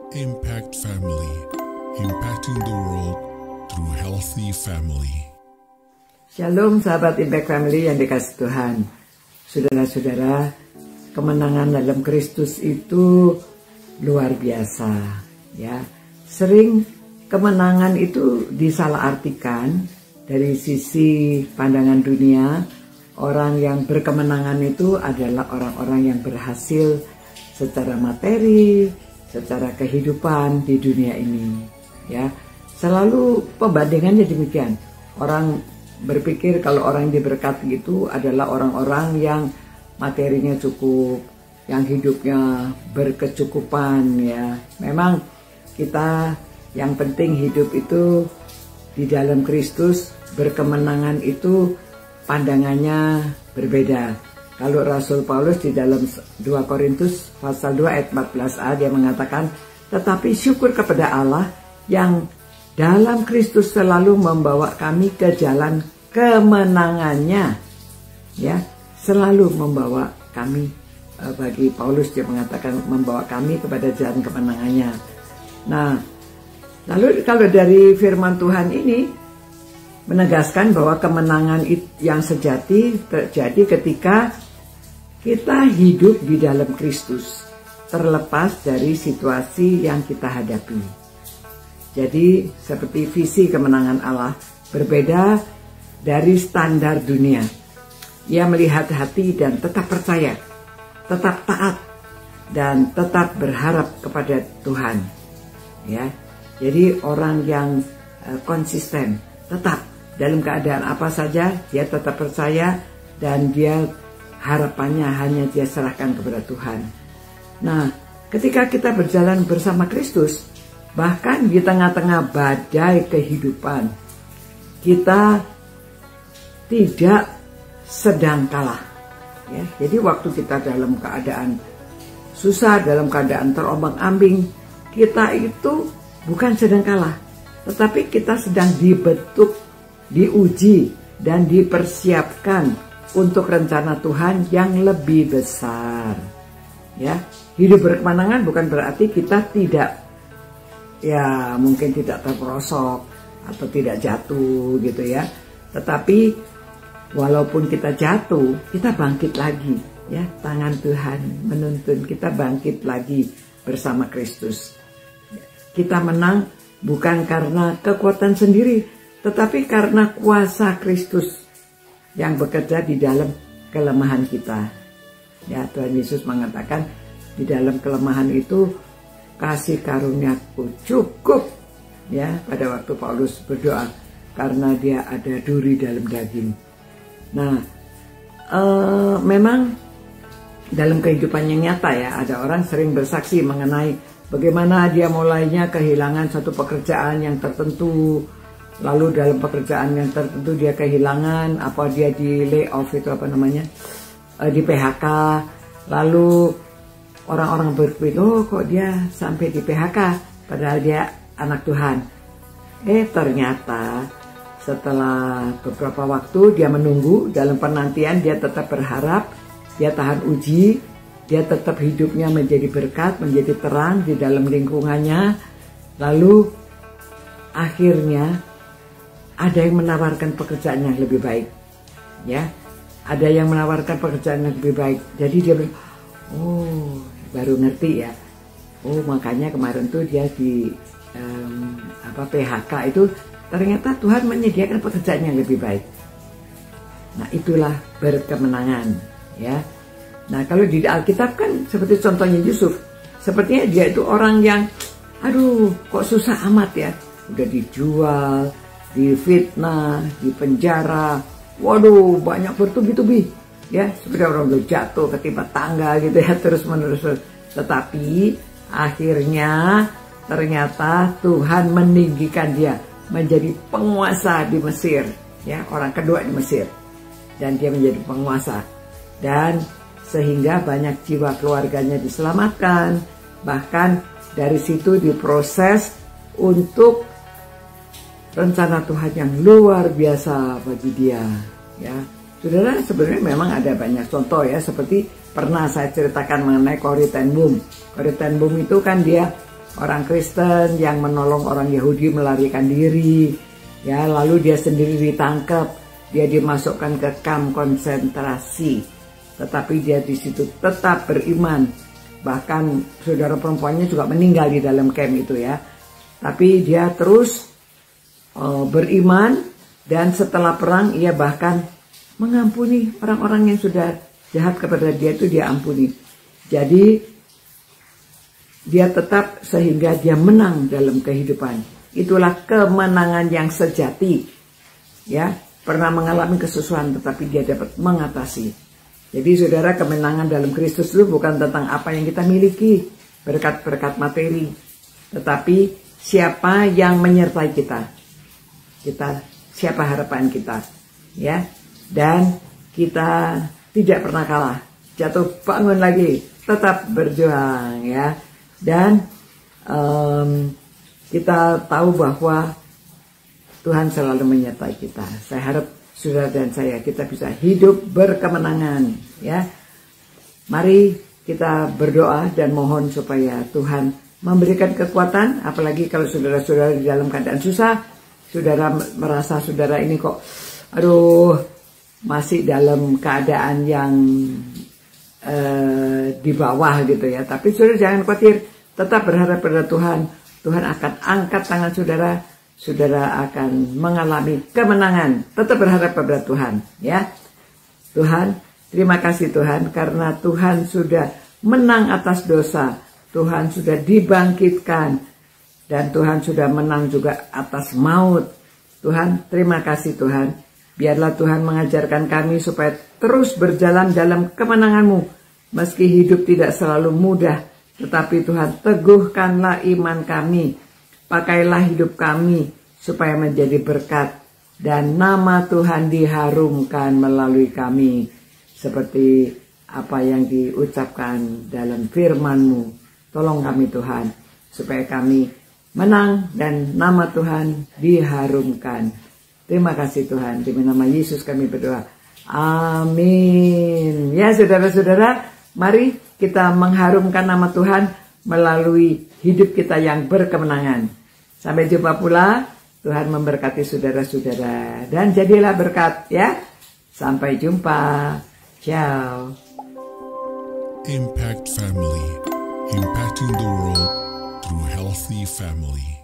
Impact Family, impacting the world through healthy family. Shalom sahabat Impact Family yang dikasih Tuhan. Saudara-saudara, kemenangan dalam Kristus itu luar biasa, ya. Sering kemenangan itu disalahartikan dari sisi pandangan dunia. Orang yang berkemenangan itu adalah orang-orang yang berhasil secara materi, secara kehidupan di dunia ini, ya. Selalu pembandingannya demikian. Orang berpikir kalau orang yang diberkati itu adalah orang-orang yang materinya cukup, yang hidupnya berkecukupan, ya. Memang kita yang penting hidup itu di dalam Kristus, berkemenangan itu pandangannya berbeda. Kalau Rasul Paulus di dalam 2 Korintus pasal 2 ayat 14a dia mengatakan, tetapi syukur kepada Allah yang dalam Kristus selalu membawa kami ke jalan kemenangannya, ya, selalu membawa kami. Bagi Paulus dia mengatakan membawa kami kepada jalan kemenangannya. Nah, lalu kalau dari firman Tuhan ini menegaskan bahwa kemenangan yang sejati terjadi ketika kita hidup di dalam Kristus, terlepas dari situasi yang kita hadapi. Jadi seperti visi kemenangan Allah berbeda dari standar dunia. Ia melihat hati dan tetap percaya, tetap taat, dan tetap berharap kepada Tuhan. Ya, jadi orang yang konsisten, tetap dalam keadaan apa saja dia tetap percaya dan dia harapannya hanya dia serahkan kepada Tuhan. Nah, ketika kita berjalan bersama Kristus, bahkan di tengah-tengah badai kehidupan, kita tidak sedang kalah. Ya, jadi waktu kita dalam keadaan susah, dalam keadaan terombang-ambing, kita itu bukan sedang kalah, tetapi kita sedang dibentuk, diuji, dan dipersiapkan untuk rencana Tuhan yang lebih besar. Ya, hidup berkemenangan bukan berarti kita tidak, ya mungkin tidak terperosok atau tidak jatuh gitu ya. Tetapi walaupun kita jatuh, kita bangkit lagi, ya. Tangan Tuhan menuntun kita bangkit lagi bersama Kristus. Kita menang bukan karena kekuatan sendiri, tetapi karena kuasa Kristus yang bekerja di dalam kelemahan kita. Ya, Tuhan Yesus mengatakan di dalam kelemahan itu kasih karuniaku cukup. Ya, pada waktu Paulus berdoa karena dia ada duri dalam daging. Nah, memang dalam kehidupan yang nyata ya, ada orang sering bersaksi mengenai bagaimana dia mulainya kehilangan satu pekerjaan yang tertentu. Lalu dalam pekerjaan yang tertentu dia kehilangan, apa dia di layoff itu apa namanya, di PHK. Lalu orang-orang berpikir, oh kok dia sampai di PHK, padahal dia anak Tuhan. Ternyata setelah beberapa waktu dia menunggu dalam penantian, dia tetap berharap, dia tahan uji, dia tetap hidupnya menjadi berkat, menjadi terang di dalam lingkungannya. Lalu akhirnya ada yang menawarkan pekerjaan yang lebih baik, ya. Ada yang menawarkan pekerjaan yang lebih baik. Jadi dia bilang, oh baru ngerti ya. Oh makanya kemarin tuh dia di PHK itu ternyata Tuhan menyediakan pekerjaan yang lebih baik. Nah itulah berkemenangan, ya. Nah kalau di Alkitab kan seperti contohnya Yusuf, sepertinya dia itu orang yang, aduh kok susah amat ya, udah dijual, difitnah, di penjara, waduh banyak bertubi-tubi, ya seperti orang udah jatuh ketimpa tangga gitu ya, terus menerus. Tetapi akhirnya ternyata Tuhan meninggikan dia menjadi penguasa di Mesir, ya orang kedua di Mesir, dan dia menjadi penguasa, dan sehingga banyak jiwa keluarganya diselamatkan, bahkan dari situ diproses untuk rencana Tuhan yang luar biasa bagi dia, ya. Saudara, sebenarnya memang ada banyak contoh ya, seperti pernah saya ceritakan mengenai Corrie ten Boom. Corrie ten Boom itu kan dia orang Kristen yang menolong orang Yahudi melarikan diri, ya, lalu dia sendiri ditangkap, dia dimasukkan ke kamp konsentrasi, tetapi dia di situ tetap beriman. Bahkan saudara perempuannya juga meninggal di dalam kamp itu, ya, tapi dia terus beriman, dan setelah perang ia bahkan mengampuni orang-orang yang sudah jahat kepada dia, itu dia ampuni. Jadi dia tetap sehingga dia menang dalam kehidupan. Itulah kemenangan yang sejati. Ya, pernah mengalami kesusahan tetapi dia dapat mengatasi. Jadi saudara, kemenangan dalam Kristus itu bukan tentang apa yang kita miliki, berkat-berkat materi, tetapi siapa yang menyertai kita. Siapa harapan kita, ya. Dan kita tidak pernah kalah. Jatuh bangun lagi, tetap berjuang, ya. Dan kita tahu bahwa Tuhan selalu menyertai kita. Saya harap saudara dan saya, kita bisa hidup berkemenangan, ya. Mari kita berdoa dan mohon supaya Tuhan memberikan kekuatan, apalagi kalau saudara-saudara di dalam keadaan susah, saudara merasa saudara ini kok, aduh, masih dalam keadaan yang di bawah gitu, ya. Tapi saudara jangan khawatir, tetap berharap pada Tuhan. Tuhan akan angkat tangan saudara, saudara akan mengalami kemenangan. Tetap berharap pada Tuhan, ya. Tuhan, terima kasih Tuhan, karena Tuhan sudah menang atas dosa, Tuhan sudah dibangkitkan, dan Tuhan sudah menang juga atas maut. Tuhan, terima kasih Tuhan. Biarlah Tuhan mengajarkan kami supaya terus berjalan dalam kemenangan-Mu. Meski hidup tidak selalu mudah, tetapi Tuhan, teguhkanlah iman kami. Pakailah hidup kami supaya menjadi berkat, dan nama Tuhan diharumkan melalui kami. Seperti apa yang diucapkan dalam firman-Mu. Tolong kami Tuhan, supaya kami menang dan nama Tuhan diharumkan. Terima kasih Tuhan, di nama Yesus kami berdoa. Amin. Ya saudara-saudara, mari kita mengharumkan nama Tuhan melalui hidup kita yang berkemenangan. Sampai jumpa pula, Tuhan memberkati saudara-saudara. Dan jadilah berkat, ya. Sampai jumpa. Ciao. Impact Family, impacting the world through healthy family.